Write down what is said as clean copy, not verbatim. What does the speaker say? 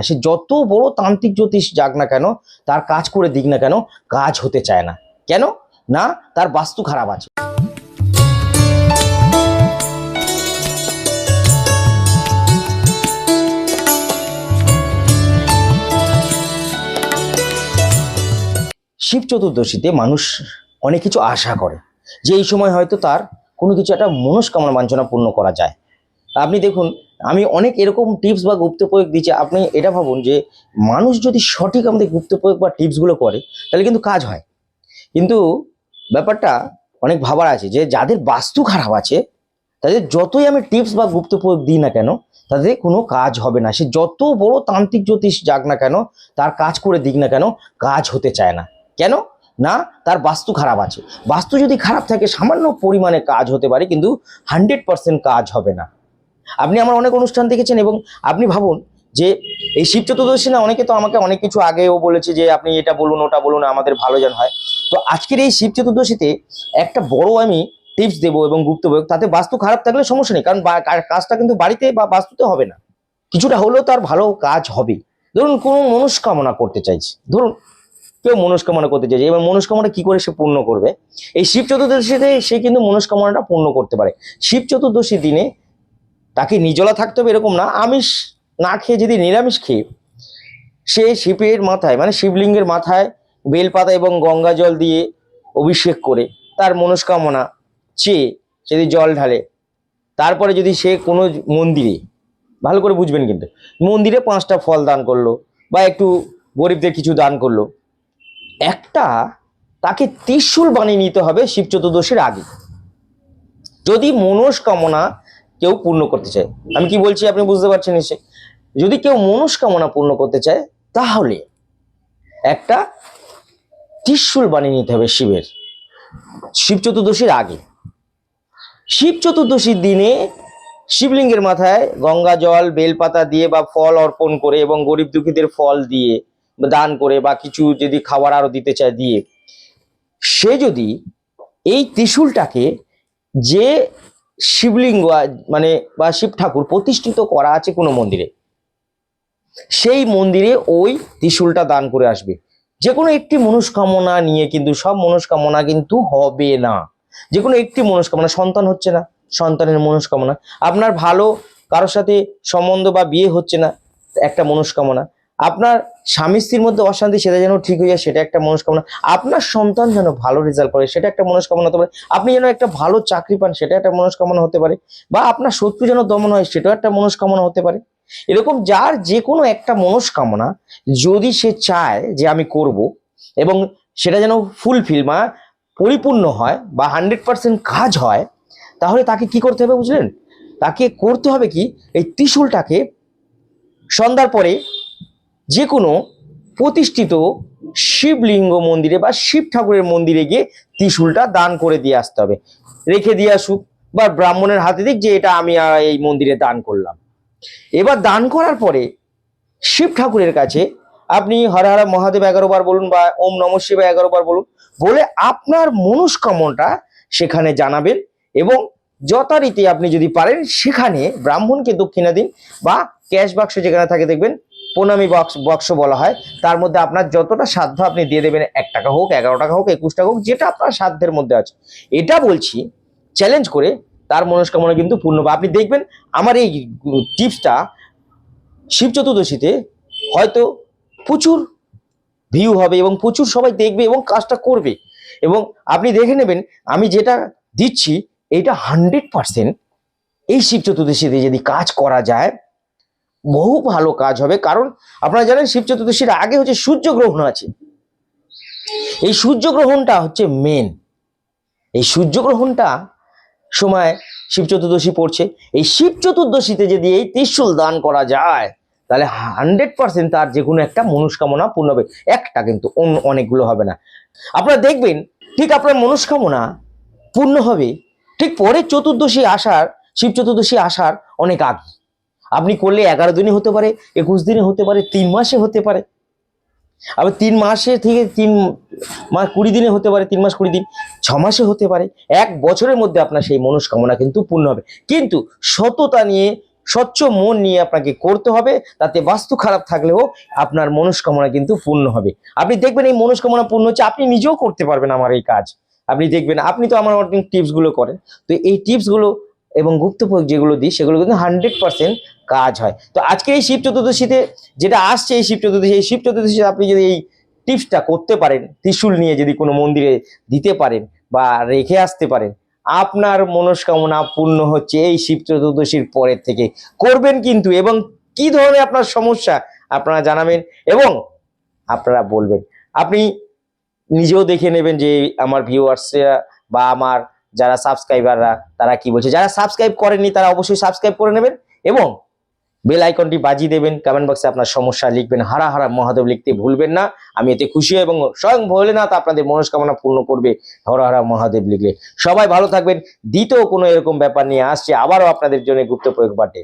সে যত বড় তান্ত্রিক জ্যোতিষ যাক না কেন, তার কাজ করে দিক না কেন, কাজ হতে চায় না। কেন না? তার বাস্তু খারাপ আছে। শিব চতুর্দশীতে মানুষ অনেক কিছু আশা করে যে এই সময় হয়তো তার কোনো কিছু একটা মনস্কামনা বাঞ্ছনা পূর্ণ করা যায়। আপনি দেখুন, আমি অনেক এরকম টিপস বা গুপ্তপ্রয়োগ দিচ্ছি। আপনি এটা ভাবুন যে মানুষ যদি সঠিক আমাদের গুপ্তপ্রয়োগ বা টিপসগুলো করে তাহলে কিন্তু কাজ হয়। কিন্তু ব্যাপারটা অনেক ভাবার আছে যে যাদের বাস্তু খারাপ আছে তাদের যতই আমি টিপস বা গুপ্তপ্রয়োগ দিই না কেন, তাদের কোনো কাজ হবে না। সে যত বড় তান্ত্রিক জ্যোতিষ যাক না কেন, তার কাজ করে দিক না কেন, কাজ হতে চায় না। কেন না? তার বাস্তু খারাপ আছে। বাস্তু যদি খারাপ থাকে সামান্য পরিমাণে কাজ হতে পারে, কিন্তু 100% কাজ হবে না। আপনি আমার অনেক অনুষ্ঠান দেখেছেন এবং আপনি ভাবুন যে এই শিব চতুর্দশী না, অনেকে তো আমাকে অনেক কিছু আগেও বলেছে যে আপনি এটা বলুন ওটা বলুন আমাদের ভালো যেন হয়। তো আজকের এই শিব চতুর্দশীতে একটা বড় আমি টিপস দেবো এবং গুপ্তপ্রয়োগ। তাতে বাস্তু খারাপ থাকলে সমস্যা নেই, কারণ কাজটা কিন্তু বাড়িতে বা বাস্তুতে হবে না, কিছুটা হলেও তার ভালো কাজ হবে। ধরুন কোনো মনস্কামনা করতে চাইছে, ধরুন কেউ মনস্কামনা করতে চাইছে, এবার মনস্কামনা কি করে সে পূর্ণ করবে? এই শিব চতুর্দশীতে সে কিন্তু মনস্কামনাটা পূর্ণ করতে পারে। শিব চতুর্দশীর দিনে তাকে নির্জলা থাকতে হবে এরকম না, আমিষ না খেয়ে যদি নিরামিষ খেয়ে সে শিবের মাথায় মানে শিবলিঙ্গের মাথায় বেলপাতা এবং গঙ্গা জল দিয়ে অভিষেক করে তার মনস্কামনা চেয়ে যদি জল ঢালে, তারপরে যদি সে কোনো মন্দিরে, ভালো করে বুঝবেন কিন্তু, মন্দিরে 5টা ফল দান করলো বা একটু গরিবদের কিছু দান করলো, একটা তাকে ত্রিশূল বানিয়ে নিতে হবে শিব চতুর্দশীর আগে, যদি মনস্কামনা কেউ পূর্ণ করতে চায়। আমি কি বলছি আপনি বুঝতে পারছেন নিশ্চয়ই? যদি কেউ মনস্কামনা পূর্ণ করতে চায় তাহলে একটা ত্রিশূল বানিয়ে নিতে হবে শিবের, শিব চতুর্দশীর আগে। শিব চতুর্দশীর দিনে শিবলিঙ্গের মাথায় গঙ্গা জল বেলপাতা দিয়ে বা ফল অর্পণ করে এবং গরিব দুঃখীদের ফল দিয়ে দান করে বা কিছু যদি খাবার আরো দিতে চায় দিয়ে, সে যদি এই ত্রিশূলটাকে যে শিবলিঙ্গ মানে বা শিব ঠাকুর প্রতিষ্ঠিত করা আছে কোনো মন্দিরে, সেই মন্দিরে ওই ত্রিশূলটা দান করে আসবে। যে কোনো একটি মনস্কামনা নিয়ে, কিন্তু সব মনস্কামনা কিন্তু হবে না। যে কোনো একটি মনস্কামনা, সন্তান হচ্ছে না, সন্তানের মনস্কামনা, আপনার ভালো কারোর সাথে সম্বন্ধ বা বিয়ে হচ্ছে না, একটা মনস্কামনা, আপনার স্বামী স্ত্রীর মধ্যে অশান্তি সেটা যেন ঠিক হয়ে যায়, সেটা একটা মনস্কামনা, আপনার সন্তান যেন ভালো রেজাল্ট করে সেটা একটা মনস্কামনা হতে পারে, আপনি যেন একটা ভালো চাকরি পান সেটা একটা মনস্কামনা হতে পারে, বা আপনার শত্রু যেন দমন হয় সেটাও একটা মনস্কামনা হতে পারে। এরকম যার যে কোনো একটা মনস্কামনা যদি সে চায় যে আমি করব এবং সেটা যেন ফুলফিল বা পরিপূর্ণ হয় বা 100% কাজ হয়, তাহলে তাকে কি করতে হবে বুঝলেন? তাকে করতে হবে কি, এই ত্রিশূলটাকে সন্ধ্যার পরে যে কোনো প্রতিষ্ঠিত শিবলিঙ্গ মন্দিরে বা শিব ঠাকুরের মন্দিরে গিয়ে ত্রিশূলটা দান করে দিয়ে আসতে হবে, রেখে দিয়ে আসুক বা ব্রাহ্মণের হাতে দিক যে এটা আমি এই মন্দিরে দান করলাম। এবার দান করার পরে শিব ঠাকুরের কাছে আপনি হর হর মহাদেব 11 বার বলুন বা ওম নমঃ শিবায় 11 বার বলুন, বলে আপনার মনস্কামনাটা সেখানে জানাবেন এবং যথারীতি আপনি যদি পারেন সেখানে ব্রাহ্মণকে দক্ষিণা দিন বা ক্যাশ বাক্স যেখানে থাকে দেখবেন প্রণামী বাক্স বলা হয়, তার মধ্যে আপনার যতটা সাধ্য আপনি দিয়ে দেবেন, 1 টাকা হোক 11 টাকা হোক 21 টাকা হোক, যেটা আপনার সাধ্যের মধ্যে আছে। এটা বলছি চ্যালেঞ্জ করে, তার মনস্কামনা কিন্তু পূর্ণ হবে। আপনি দেখবেন আমার এই টিপসটা শিব চতুর্দশীতে হয়তো প্রচুর ভিউ হবে এবং প্রচুর সবাই দেখবে এবং কাজটা করবে, এবং আপনি দেখে নেবেন আমি যেটা দিচ্ছি এটা 100% এই শিব চতুর্দশীতে যদি কাজ করা যায় বহু ভালো কাজ হবে। কারণ আপনারা জানেন শিব চতুর্দশীর আগে হচ্ছে সূর্যগ্রহণ আছে, এই সূর্যগ্রহণটা হচ্ছে মেন। এই সূর্যগ্রহণটা সময় শিব চতুর্দশী পড়ছে, এই শিব চতুর্দশীতে যদি এই ত্রিশূল দান করা যায় তাহলে 100% তার যে কোনো একটা মনস্কামনা পূর্ণ হবে। একটা কিন্তু অনেকগুলো হবে না। আপনারা দেখবেন ঠিক আপনার মনস্কামনা পূর্ণ হবে ঠিক পরে চতুর্দশী আসার, শিব চতুর্দশী আসার অনেক আগে। আপনি করলে 11 দিনে হতে পারে, 21 দিনে হতে পারে, 3 মাসে হতে পারে, আবার 3 মাসে থেকে 3 মাস 20 দিনে হতে পারে, 3 মাস 20 দিন, 6 মাসে হতে পারে, 1 বছরের মধ্যে আপনার সেই মনস্কামনা কিন্তু পূর্ণ হবে। কিন্তু সততা নিয়ে স্বচ্ছ মন নিয়ে আপনাকে করতে হবে, তাতে বাস্তু খারাপ থাকলেও আপনার মনস্কামনা কিন্তু পূর্ণ হবে। আপনি দেখবেন এই মনস্কামনা পূর্ণ হচ্ছে, আপনি নিজেও করতে পারবেন আমার এই কাজ। আপনি দেখবেন, আপনি তো আমার অনেক টিপস গুলো করেন, তো এই টিপস গুলো এবং গুপ্তপ্রয়োগ যেগুলো দিই সেগুলো কিন্তু 100% কাজ হয়। তো আজকে এই শিব চতুর্দশীতে যেটা আসছে, এই শিব চতুর্দশী, এই শিব চতুর্দশীতে আপনি যদি এই টিপসটা করতে পারেন, ত্রিশূল নিয়ে যদি কোনো মন্দিরে দিতে পারেন বা রেখে আসতে পারেন, আপনার মনস্কামনা পূর্ণ হচ্ছে এই শিব চতুর্দশীর পরের থেকে। করবেন কিন্তু, এবং কি ধরনের আপনার সমস্যা আপনারা জানাবেন এবং আপনারা বলবেন। আপনি নিজেও দেখে নেবেন যে আমার ভিউয়ার্সরা বা আমার যারা সাবস্ক্রাইবাররা তারা কি বলছে। যারা সাবস্ক্রাইব করেননি তারা অবশ্যই সাবস্ক্রাইব করে নেবেন এবং বেল আইকনটি বাজিয়ে দেবেন। কমেন্ট বক্সে আপনার সমস্যা লিখবেন, হারা হারা মহাদেব লিখতে ভুলবেন না। আমি এতে খুশি হই এবং স্বয়ং ভোলেনাথ আপনাদের মনস্কামনা পূর্ণ করবে হর হারা মহাদেব লিখলে। সবাই ভালো থাকবেন। দ্বিতীয় কোনো এরকম ব্যাপার নিয়ে আসছে আবারও আপনাদের জন্য গুপ্ত প্রয়োগ বাটে।